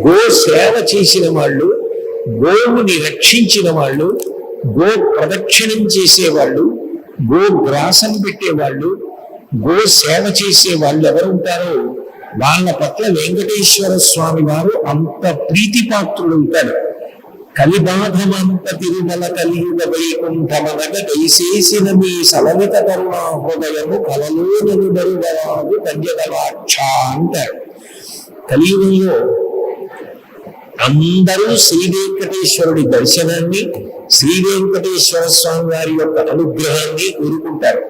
Go సేవ చేసిన వాళ్ళు, గోవుని రక్షించిన వాళ్ళు, గో ప్రదక్షిణం చేసేవాళ్ళు, గో గ్రాసం పెట్టేవాళ్ళు, గో సేవ చేసే వాళ్ళు ఎవరు ఉంటారో వాళ్ళ పట్ల వెంకటేశ్వర స్వామి వారు అంత ప్రీతిపాత్రుడు ఉంటాడు. కలిబాధమంత తిరుమల కలియుగ వైకుంఠమనగ దయచేసిన మీ సలవిత కరుణా హృదయము కలలోనను బరువరాదు కన్యకలాక్ష అంటారు. కలియుగంలో అందరూ శ్రీ వెంకటేశ్వరుడి దర్శనాన్ని, శ్రీ వెంకటేశ్వర స్వామి వారి యొక్క అనుగ్రహాన్ని కోరుకుంటారు.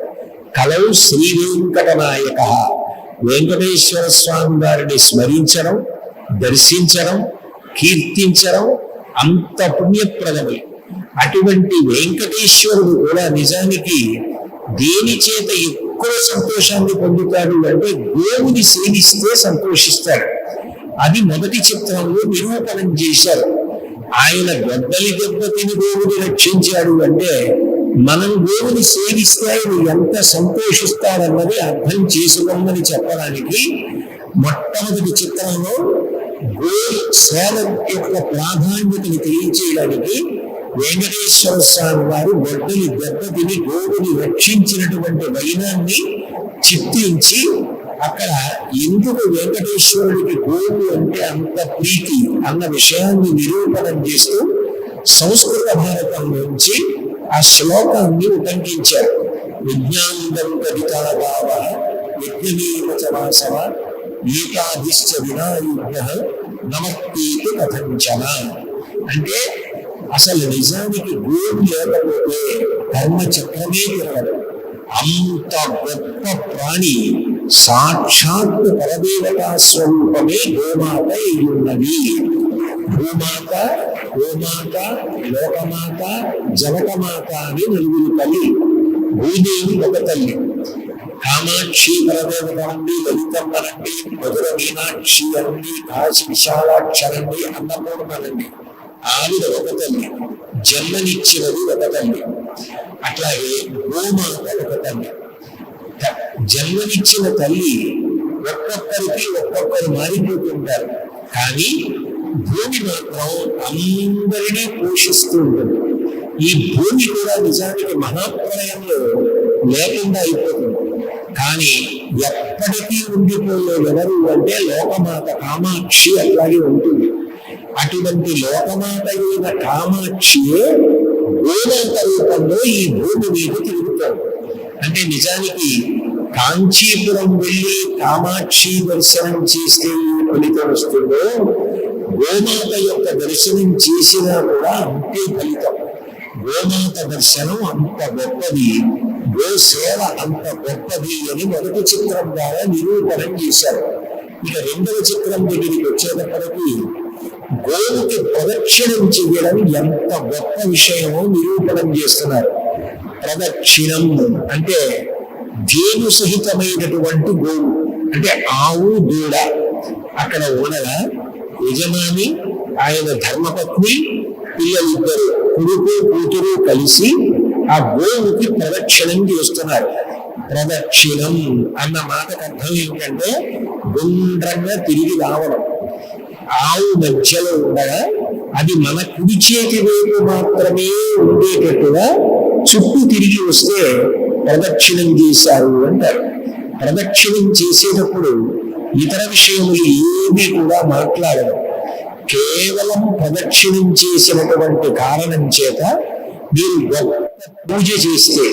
కలౌ శ్రీ వెంకటనాయక, వెంకటేశ్వర స్వామి వారిని స్మరించడం, దర్శించడం, కీర్తించడం అంత పుణ్యప్రదమే. అటువంటి వెంకటేశ్వరుడు కూడా నిజానికి దేని చేత ఎక్కువ సంతోషాన్ని పొందుతాడు అంటే గోవుని సేవిస్తే సంతోషిస్తాడు. అది మొదటి చిత్రంలో నిరూపణం చేశారు. ఆయన గొడ్డలి దెబ్బతిని గోవుని రక్షించాడు అంటే మనం గోవుని సేవిస్తే ఆయన ఎంత సంతోషిస్తాడన్నది అర్థం చేసుకోమని చెప్పడానికి మొట్టమొదటి చిత్రంలో గో సేవ యొక్క ప్రాధాన్యతని తెలియచేయడానికి వెంకటేశ్వర స్వామి వారు గొడ్డలి దెబ్బతిని గోవుని రక్షించినటువంటి వైనాన్ని చిత్రించి అక్కడ ఎందుకు వెంకటేశ్వరుడికి గోవు అంటే అంత ప్రీతి అన్న విషయాన్ని నిరూపణం చేస్తూ సంస్కృత భారతం నుంచి ఆ శ్లోకాన్ని ఉటంకించారు. విజ్ఞానం కవితాభావ యజ్ఞమేవచవాసవ ఏకాదిశ్చ వినాయుజ్ఞ నమత్తేతు కథంచన. అంటే అసలు నిజానికి గోవు లేకపోతే కర్మచక్రమే తిరగదు. అంత గొప్ప ప్రాణి సాక్షాత్ పరదేవతా స్వరూపమే గోమాత ఉన్నది. భూమాత, గోమాత, లోకమాత, జనకమాత అని నలుగురు తల్లి. భూదేవి ఒక తల్లి. కామాక్షి పరదేవత అండి, లలితమ్మ నండి, మధుర మీనాక్షి అండి, కాశీ విశాలాక్ష నండి, అన్నపూర్ణనండి. ఆవిడ ఒక తల్లి, జన్మనిచ్చినది ఒక తల్లి. అట్లాగే గోమాత ఒక తల్లి. జన్మనిచ్చిన తల్లి ఒక్కొక్కరికి ఒక్కొక్కరు మారిపోతుంటారు. కానీ భూమి మాత్రం అందరినీ పోషిస్తూ ఉంటుంది. ఈ భూమి కూడా నిజానికి మహాప్రళయంలో లేకుండా అయిపోతుంది. కానీ ఎప్పటికీ ఉండిపోయే ఎవరు అంటే లోకమాత కామాక్షి అట్లాగే ఉంటుంది. అటువంటి లోకమాత అయిన కామాక్షియే గోమాత రూపంలో ఈ భూమి మీద తిరుగుతాడు. అంటే నిజానికి కాంచీపురం వెళ్ళి కామాక్షి దర్శనం చేస్తే ఫలితం వస్తుందో గోమాత యొక్క దర్శనం చేసినా కూడా అంతే ఫలితం. గోమాత దర్శనం అంత గొప్పది, గో సేవ అంత గొప్పది అని మొదటి చిత్రం ద్వారా నిరూపణం చేశారు. ఇక రెండవ చిత్రం దగ్గరికి వచ్చేటప్పటికి గోవుకి ప్రదక్షిణం చేయడం ఎంత గొప్ప విషయమో నిరూపణం చేస్తున్నారు. ప్రదక్షిణం అంటే దేవు సహితమైనటువంటి గోవు, అంటే ఆవు దూడ అక్కడ ఉండగా యజమాని, ఆయన ధర్మపత్ని, పిల్లలిద్దరు కొడుకు కూతురు కలిసి ఆ గోవుకి ప్రదక్షిణం చేస్తున్నారు. ప్రదక్షిణం అన్న మాటకు అర్థం ఏంటంటే గుండ్రంగా తిరిగి రావడం. ఆవు మధ్యలో ఉండగా అది మన కుడి చేతి వైపు మాత్రమే ఉండేటట్టుగా చుట్టూ తిరిగి వస్తే ప్రదక్షిణం చేశారు అంటారు. ప్రదక్షిణం చేసేటప్పుడు ఇతర విషయములు ఏమీ కూడా మాట్లాడడం, కేవలం ప్రదక్షిణం చేసినటువంటి కారణం చేత మీరు గొప్ప పూజ చేస్తే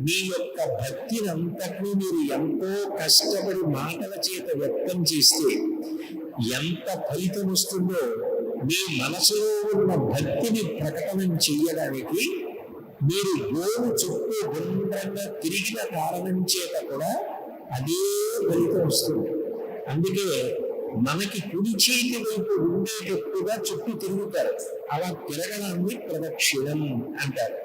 మీ యొక్క భక్తిని అంతకు మీరు ఎంతో కష్టపడి మాటల చేత వ్యక్తం చేస్తే ఎంత ఫలితం వస్తుందో మీ మనసులో ఉన్న భక్తిని ప్రకటన చెయ్యడానికి మీరు గోవు చుట్టూ గుండ్రంగా తిరిగిన కారణం చేత కూడా అదే ఫలితం వస్తుంది. అందుకే మనకి కుడి చేతి వైపు ఉండేటట్టుగా చుట్టూ తిరుగుతారు. అలా తిరగడాన్ని ప్రదక్షిణం అంటారు.